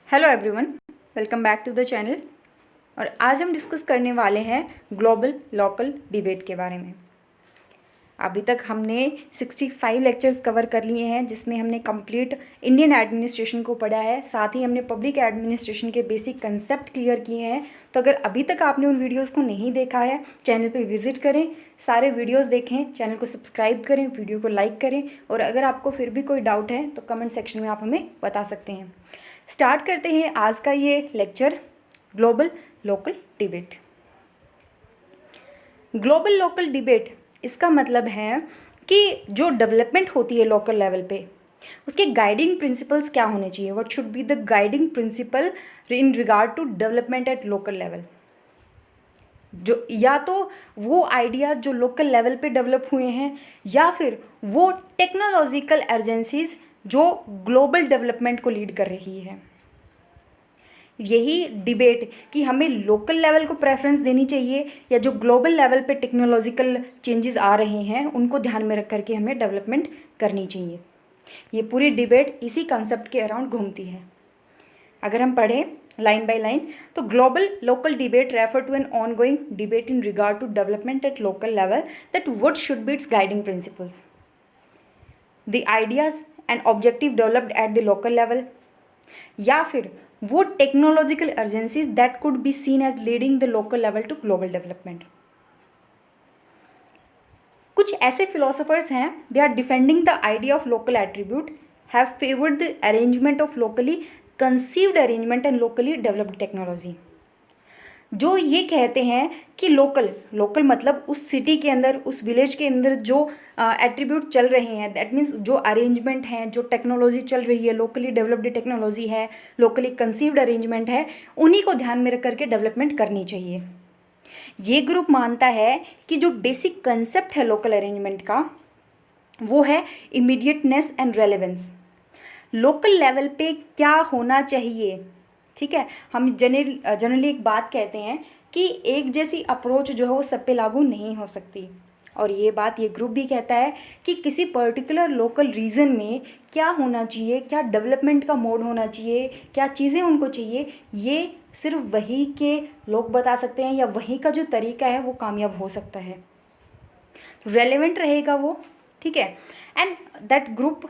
Hello everyone, welcome back to the channel. और आज हम डिस्कस करने वाले हैं ग्लोबल लोकल डिबेट के बारे में। अभी तक हमने 65 लेक्चर्स कवर कर लिए हैं, जिसमें हमने कंप्लीट इंडियन एडमिनिस्ट्रेशन को पढ़ा है, साथ ही हमने पब्लिक एडमिनिस्ट्रेशन के बेसिक कंसेप्ट क्लियर किए हैं। तो अगर अभी तक आपने उन वीडियोज़ को नहीं देखा है, चैनल पर विजिट करें, सारे वीडियोज़ देखें, चैनल को सब्सक्राइब करें, वीडियो को लाइक करें। और अगर आपको फिर भी कोई डाउट है तो कमेंट सेक्शन में आप हमें बता सकते हैं। स्टार्ट करते हैं आज का ये lecture, global local debate. Global local debate, इसका मतलब है कि जो डेवलपमेंट होती है लोकल लेवल पे, उसके गाइडिंग प्रिंसिपल्स क्या होने चाहिए। What should be the guiding principle in regard to development at local level. जो या तो वो आइडियाज़ जो लोकल लेवल पे डेवलप हुए हैं, या फिर वो टेक्नोलॉजिकल एजेंसीज जो ग्लोबल डेवलपमेंट को लीड कर रही है। यही डिबेट कि हमें लोकल लेवल को प्रेफरेंस देनी चाहिए या जो ग्लोबल लेवल पे टेक्नोलॉजिकल चेंजेस आ रहे हैं उनको ध्यान में रख करके हमें डेवलपमेंट करनी चाहिए। ये पूरी डिबेट इसी कंसेप्ट के अराउंड घूमती है। अगर हम पढ़ें लाइन बाय लाइन, तो global local debate refer to an ongoing debate in regard to development at local level that what should be its guiding principles, the ideas and objective developed at the local level, या फिर वो technological agencies that could be seen as leading the local level to global development. कुछ ऐसे philosophers हैं, they are defending the idea of local attribute, have favoured the arrangement of locally conceived arrangement and locally developed technology. जो ये कहते हैं कि local मतलब उस सिटी के अंदर, उस विलेज के अंदर जो एट्रीब्यूट चल रहे हैं, दैट मीन्स जो अरेंजमेंट हैं, जो टेक्नोलॉजी चल रही है, लोकली डेवलप्ड टेक्नोलॉजी है, लोकली कंसीव्ड अरेंजमेंट है, उन्हीं को ध्यान में रख करके डेवलपमेंट करनी चाहिए। ये ग्रुप मानता है कि जो बेसिक कंसेप्ट है लोकल अरेंजमेंट का, वो है इमीडिएटनेस एंड रेलेवेंस। लोकल लेवल पे क्या होना चाहिए, ठीक है। हम जनरली एक बात कहते हैं कि एक जैसी अप्रोच जो है वो सब पे लागू नहीं हो सकती, और ये बात ये ग्रुप भी कहता है कि किसी पर्टिकुलर लोकल रीजन में क्या होना चाहिए, क्या डेवलपमेंट का मोड होना चाहिए, क्या चीज़ें उनको चाहिए, ये सिर्फ वही के लोग बता सकते हैं, या वही का जो तरीका है वो कामयाब हो सकता है, रेलेवेंट रहेगा वो, ठीक है। And that group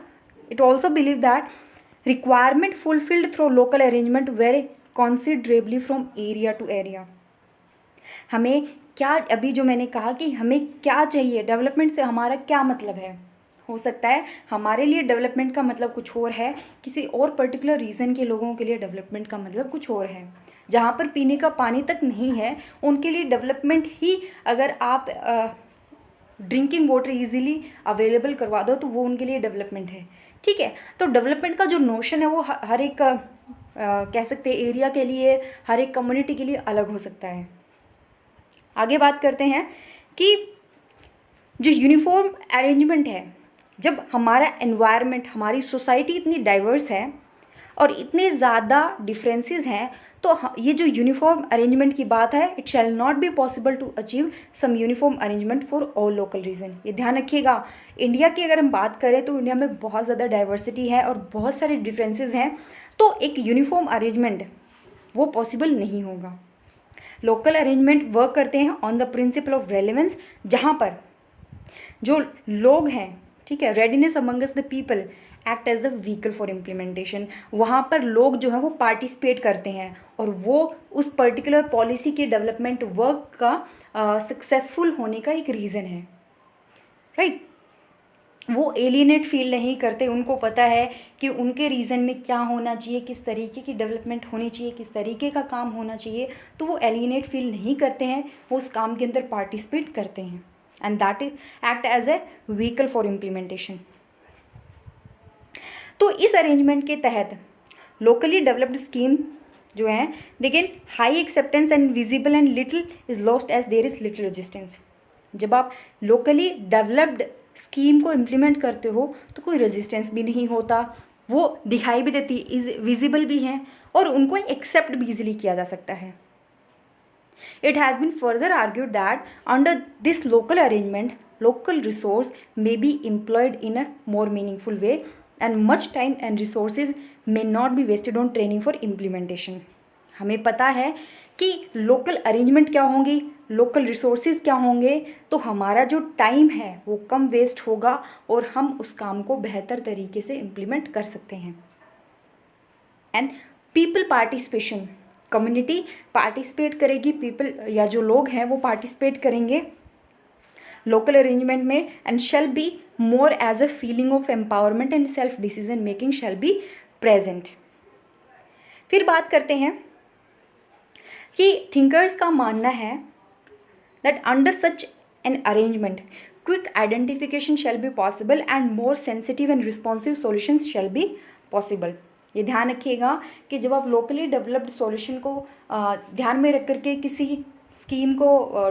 it also believe that requirement fulfilled through local arrangement vary considerably from area to area। हमें क्या, अभी जो मैंने कहा कि हमें क्या चाहिए, डेवलपमेंट से हमारा क्या मतलब है, हो सकता है हमारे लिए डेवलपमेंट का मतलब कुछ और है, किसी और पर्टिकुलर रीजन के लोगों के लिए डेवलपमेंट का मतलब कुछ और है। जहाँ पर पीने का पानी तक नहीं है, उनके लिए डेवलपमेंट ही, अगर आप ड्रिंकिंग वाटर इजीली अवेलेबल करवा दो तो वो उनके लिए डेवलपमेंट है, ठीक है। तो डेवलपमेंट का जो नोशन है वो हर एक कह सकते हैं एरिया के लिए, हर एक कम्युनिटी के लिए अलग हो सकता है। आगे बात करते हैं कि जो यूनिफॉर्म अरेंजमेंट है, जब हमारा एनवायरनमेंट, हमारी सोसाइटी इतनी डाइवर्स है और इतने ज़्यादा डिफरेंसेस हैं, तो ये जो यूनिफॉर्म अरेंजमेंट की बात है, it shall not be possible to achieve some uniform arrangement for all local region. ये ध्यान रखिएगा, इंडिया की अगर हम बात करें तो इंडिया में बहुत ज़्यादा डाइवर्सिटी है और बहुत सारे डिफरेंसेस हैं, तो एक यूनिफॉर्म अरेंजमेंट वो पॉसिबल नहीं होगा। लोकल अरेंजमेंट वर्क करते हैं on the principle of relevance, जहाँ पर जो लोग हैं, ठीक है, readiness amongst the people act as the vehicle for implementation. वहाँ पर लोग जो हैं वो पार्टिसिपेट करते हैं और वो उस पर्टिकुलर पॉलिसी के डेवलपमेंट वर्क का सक्सेसफुल होने का एक रीज़न है, राइट। वो एलियनेट फील नहीं करते, उनको पता है कि उनके रीजन में क्या होना चाहिए, किस तरीके की डेवलपमेंट होनी चाहिए, किस तरीके का काम होना चाहिए, तो वो एलियनेट फील नहीं करते हैं, वो उस काम के अंदर पार्टिसिपेट करते हैं, and that is act as a vehicle for implementation. तो इस अरेंजमेंट के तहत लोकली डेवलप्ड स्कीम जो है, लेकिन high acceptance and visible and little is lost as there is little resistance. जब आप लोकली डेवलप्ड स्कीम को इम्प्लीमेंट करते हो तो कोई रेजिस्टेंस भी नहीं होता, वो दिखाई भी देती, इज विजिबल भी हैं और उनको एक्सेप्ट भी इजीली किया जा सकता है। It has been further argued that under this local arrangement, local resource may be employed in a more meaningful way and much time and resources may not be wasted on training for implementation. हमें पता है कि local arrangement क्या होंगी, local resources क्या होंगे, तो हमारा जो टाइम है वो कम वेस्ट होगा और हम उस काम को बेहतर तरीके से इम्प्लीमेंट कर सकते हैं. And people participation, community participate करेगी, पीपल या जो लोग हैं वो पार्टिसिपेट करेंगे लोकल अरेंजमेंट में, and shall be more as a feeling of empowerment and self decision making shall be present. फिर बात करते हैं कि थिंकर्स का मानना है that under such an arrangement quick identification shall be possible and more sensitive and responsive solutions shall be possible. ये ध्यान रखिएगा कि जब आप लोकली डेवलप्ड सॉल्यूशन को ध्यान में रख करके किसी स्कीम को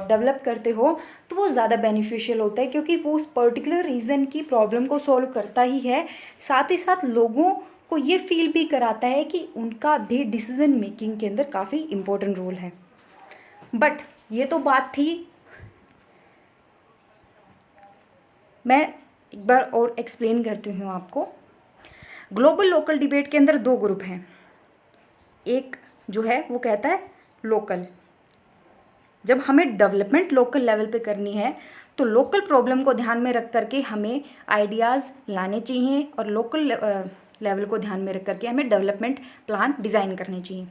डेवलप करते हो तो वो ज़्यादा बेनिफिशियल होता है, क्योंकि वो उस पर्टिकुलर रीज़न की प्रॉब्लम को सॉल्व करता ही है, साथ ही साथ लोगों को ये फील भी कराता है कि उनका भी डिसीजन मेकिंग के अंदर काफ़ी इम्पोर्टेंट रोल है. बट ये तो बात थी, मैं एक बार और एक्सप्लेन करती हूँ आपको. ग्लोबल लोकल डिबेट के अंदर दो ग्रुप हैं. एक जो है वो कहता है लोकल, जब हमें डेवलपमेंट लोकल लेवल पे करनी है तो लोकल प्रॉब्लम को ध्यान में रख करके हमें आइडियाज़ लाने चाहिए और लोकल लेवल को ध्यान में रख करके हमें डेवलपमेंट प्लान डिज़ाइन करने चाहिए.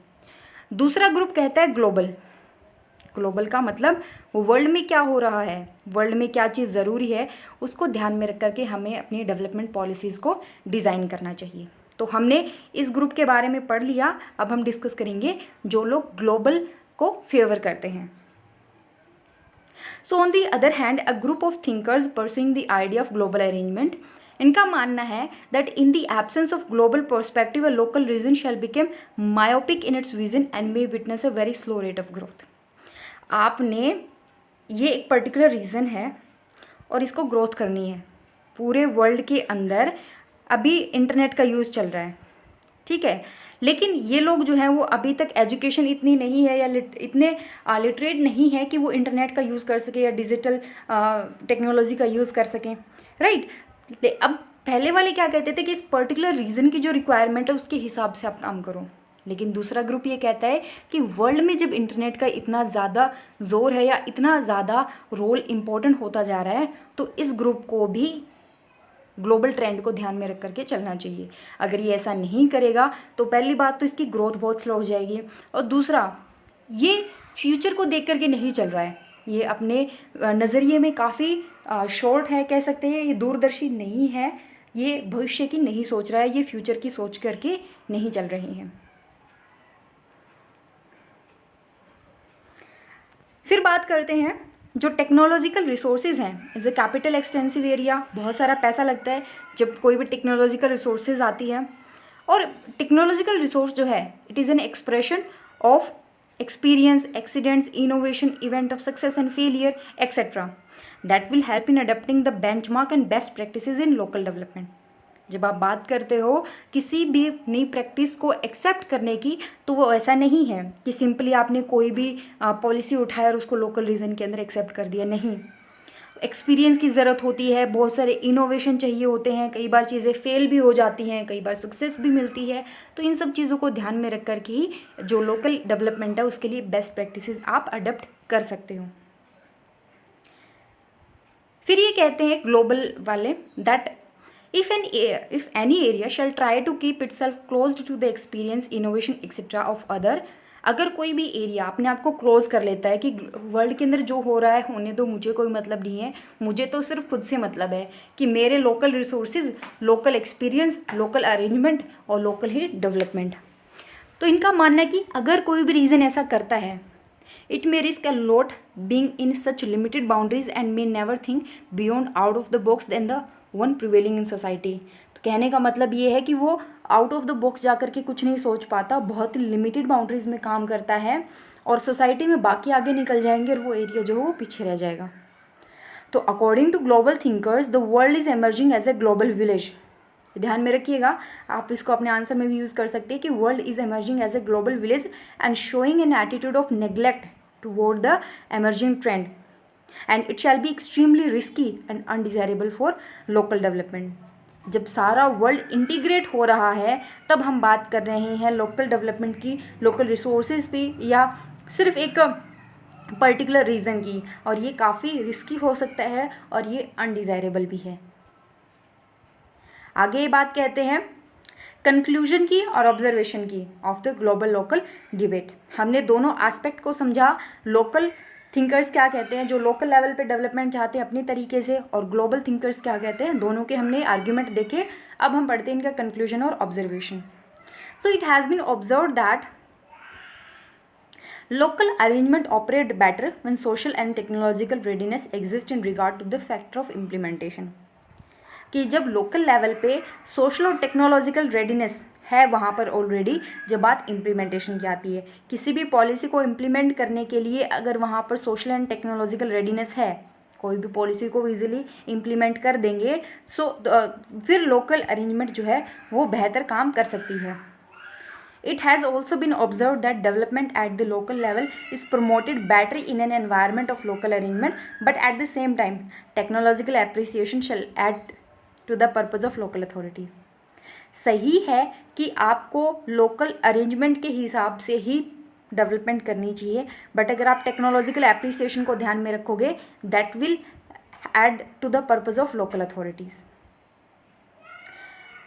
दूसरा ग्रुप कहता है ग्लोबल. ग्लोबल का मतलब वर्ल्ड में क्या हो रहा है, वर्ल्ड में क्या चीज़ ज़रूरी है, उसको ध्यान में रख करके हमें अपनी डेवलपमेंट पॉलिसीज़ को डिज़ाइन करना चाहिए. तो हमने इस ग्रुप के बारे में पढ़ लिया. अब हम डिस्कस करेंगे जो लोग ग्लोबल को फेवर करते हैं. So on the other hand a group of thinkers pursuing the idea of global arrangement, इनका मानना है that in the absence of global perspective a local region shall become myopic in its vision and may witness a very slow rate of growth. आपने ये एक particular reason है और इसको growth करनी है. पूरे वर्ल्ड के अंदर अभी इंटरनेट का यूज़ चल रहा है, ठीक है, लेकिन ये लोग जो हैं वो अभी तक एजुकेशन इतनी नहीं है या इतने लिटरेट नहीं है कि वो इंटरनेट का यूज़ कर सके या डिजिटल टेक्नोलॉजी का यूज़ कर सकें, राइट. अब पहले वाले क्या कहते थे कि इस पर्टिकुलर रीज़न की जो रिक्वायरमेंट है उसके हिसाब से आप काम करो. लेकिन दूसरा ग्रुप ये कहता है कि वर्ल्ड में जब इंटरनेट का इतना ज़्यादा जोर है या इतना ज़्यादा रोल इम्पोर्टेंट होता जा रहा है तो इस ग्रुप को भी ग्लोबल ट्रेंड को ध्यान में रख करके चलना चाहिए. अगर ये ऐसा नहीं करेगा तो पहली बात तो इसकी ग्रोथ बहुत स्लो हो जाएगी, और दूसरा ये फ्यूचर को देख करके नहीं चल रहा है, ये अपने नज़रिए में काफ़ी शॉर्ट है, कह सकते हैं ये दूरदर्शी नहीं है, ये भविष्य की नहीं सोच रहा है, ये फ्यूचर की सोच करके नहीं चल रही हैं. फिर बात करते हैं जो टेक्नोलॉजिकल रिसोर्सेज हैं. It's a capital extensive area, बहुत सारा पैसा लगता है जब कोई भी टेक्नोलॉजिकल रिसोर्सेज आती है. और टेक्नोलॉजिकल रिसोर्स जो है it is an expression of experience, accidents, innovation, event of success and failure etcetera that will help in adapting the benchmark and best practices in local development. जब आप बात करते हो किसी भी नई प्रैक्टिस को एक्सेप्ट करने की तो वो ऐसा नहीं है कि सिंपली आपने कोई भी पॉलिसी उठाया और उसको लोकल रीजन के अंदर एक्सेप्ट कर दिया. नहीं, एक्सपीरियंस की ज़रूरत होती है, बहुत सारे इनोवेशन चाहिए होते हैं, कई बार चीज़ें फेल भी हो जाती हैं, कई बार सक्सेस भी मिलती है. तो इन सब चीज़ों को ध्यान में रख करके ही जो लोकल डेवलपमेंट है उसके लिए बेस्ट प्रैक्टिसेस आप अडप्ट कर सकते हो. फिर ये कहते हैं ग्लोबल वाले that if any area shall try to keep itself closed to the experience, innovation etc of other, अगर कोई भी एरिया अपने आप को क्लोज कर लेता है कि वर्ल्ड के अंदर जो हो रहा है होने दो, मुझे कोई मतलब नहीं है, मुझे तो सिर्फ खुद से मतलब है कि मेरे local resources, local experience, local arrangement और लोकल ही डेवलपमेंट. तो इनका मानना है कि अगर कोई भी रीज़न ऐसा करता है it may risk a lot being in such limited boundaries and may never think beyond out of the box than the one prevailing in society. तो कहने का मतलब ये है कि वो आउट ऑफ द बॉक्स जा कर के कुछ नहीं सोच पाता, बहुत ही लिमिटेड बाउंड्रीज में काम करता है और सोसाइटी में बाकी आगे निकल जाएंगे और वो एरिया जो है वो पीछे रह जाएगा. तो according to global thinkers the world is emerging as a global village. ध्यान में रखिएगा, आप इसको अपने आंसर में भी यूज़ कर सकते हैं कि world is emerging as a global village and showing an attitude of neglect toward the emerging trend and it shall be extremely risky and undesirable for local development. जब सारा वर्ल्ड इंटीग्रेट हो रहा है तब हम बात कर रहे हैं लोकल डेवलपमेंट की, लोकल रिसोर्सेज पे, या सिर्फ एक पर्टिकुलर रीज़न की, और ये काफ़ी रिस्की हो सकता है और ये अनडिज़ायरेबल भी है। आगे ये बात कहते हैं कंक्लूजन की और ऑब्जर्वेशन की of the global local debate. हमने दोनों एस्पेक्ट को समझा, लोकल थिंकर्स क्या कहते हैं जो लोकल लेवल पे डेवलपमेंट चाहते हैं अपनी तरीके से, और ग्लोबल थिंकर्स क्या कहते हैं, दोनों के हमने आर्ग्यूमेंट देखे। अब हम पढ़ते हैं इनका कंक्लूजन और observation. So it has been observed that local arrangement operate better when social and technological readiness exist in regard to the factor of implementation। कि जब लोकल लेवल पे सोशल और टेक्नोलॉजिकल रेडीनेस है वहाँ पर ऑलरेडी, जब बात इम्प्लीमेंटेशन की आती है, किसी भी पॉलिसी को इम्प्लीमेंट करने के लिए अगर वहाँ पर सोशल एंड टेक्नोलॉजिकल रेडीनेस है, कोई भी पॉलिसी को इजीली इम्प्लीमेंट कर देंगे, सो फिर लोकल अरेंजमेंट जो है वो बेहतर काम कर सकती है। It has also been observed that development at the local level is promoted better in an environment of local arrangement, but at the same time, technological appreciation shall add to the purpose of local authority। सही है कि आपको local arrangement के हिसाब से ही development करनी चाहिए, but अगर आप टेक्नोलॉजिकल एप्रिसिएशन को ध्यान में रखोगे, that will add to the purpose of local authorities.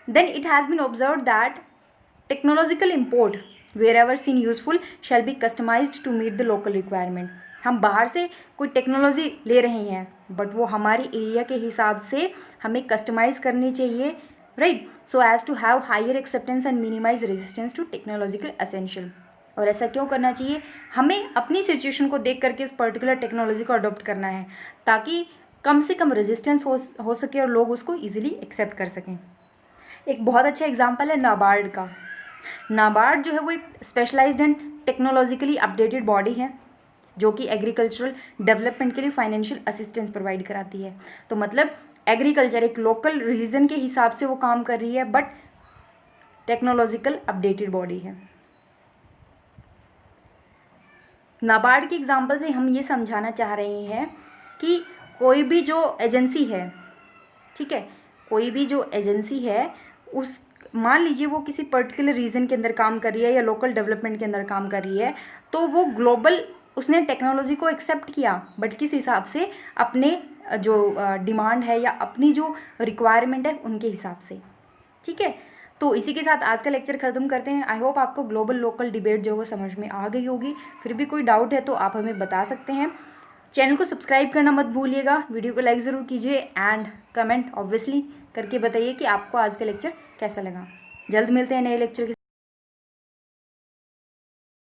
Then it has been observed that technological import wherever seen useful shall be customized to meet the local requirement। हम बाहर से कोई टेक्नोलॉजी ले रहे हैं बट वो हमारी एरिया के हिसाब से हमें कस्टमाइज करनी चाहिए, right, so as to have higher acceptance and minimize resistance to technological essential. और ऐसा क्यों करना चाहिए, हमें अपनी सिचुएशन को देख करके उस पर्टिकुलर टेक्नोलॉजी को अडॉप्ट करना है ताकि कम से कम रेजिस्टेंस हो सके और लोग उसको ईजिली एक्सेप्ट कर सकें। एक बहुत अच्छा एग्जाम्पल है नाबार्ड का। नाबार्ड जो है वो एक specialized and technologically updated body है जो कि एग्रीकल्चरल डेवलपमेंट के लिए फाइनेंशियल असिस्टेंस प्रोवाइड कराती है। तो मतलब एग्रीकल्चर एक लोकल रीजन के हिसाब से वो काम कर रही है बट टेक्नोलॉजिकल अपडेटेड बॉडी है। नाबार्ड की एग्जांपल से हम ये समझाना चाह रहे हैं कि कोई भी जो एजेंसी है, ठीक है, कोई भी जो एजेंसी है उस मान लीजिए वो किसी पर्टिकुलर रीजन के अंदर काम कर रही है या लोकल डेवलपमेंट के अंदर काम कर रही है, तो वो ग्लोबल उसने टेक्नोलॉजी को एक्सेप्ट किया बट किस हिसाब से, अपने जो डिमांड है या अपनी जो रिक्वायरमेंट है उनके हिसाब से, ठीक है। तो इसी के साथ आज का लेक्चर ख़त्म करते हैं। आई होप आपको ग्लोबल लोकल डिबेट जो वो समझ में आ गई होगी। फिर भी कोई डाउट है तो आप हमें बता सकते हैं। चैनल को सब्सक्राइब करना मत भूलिएगा, वीडियो को लाइक ज़रूर कीजिए एंड कमेंट ऑब्वियसली करके बताइए कि आपको आज का लेक्चर कैसा लगा। जल्द मिलते हैं नए लेक्चर के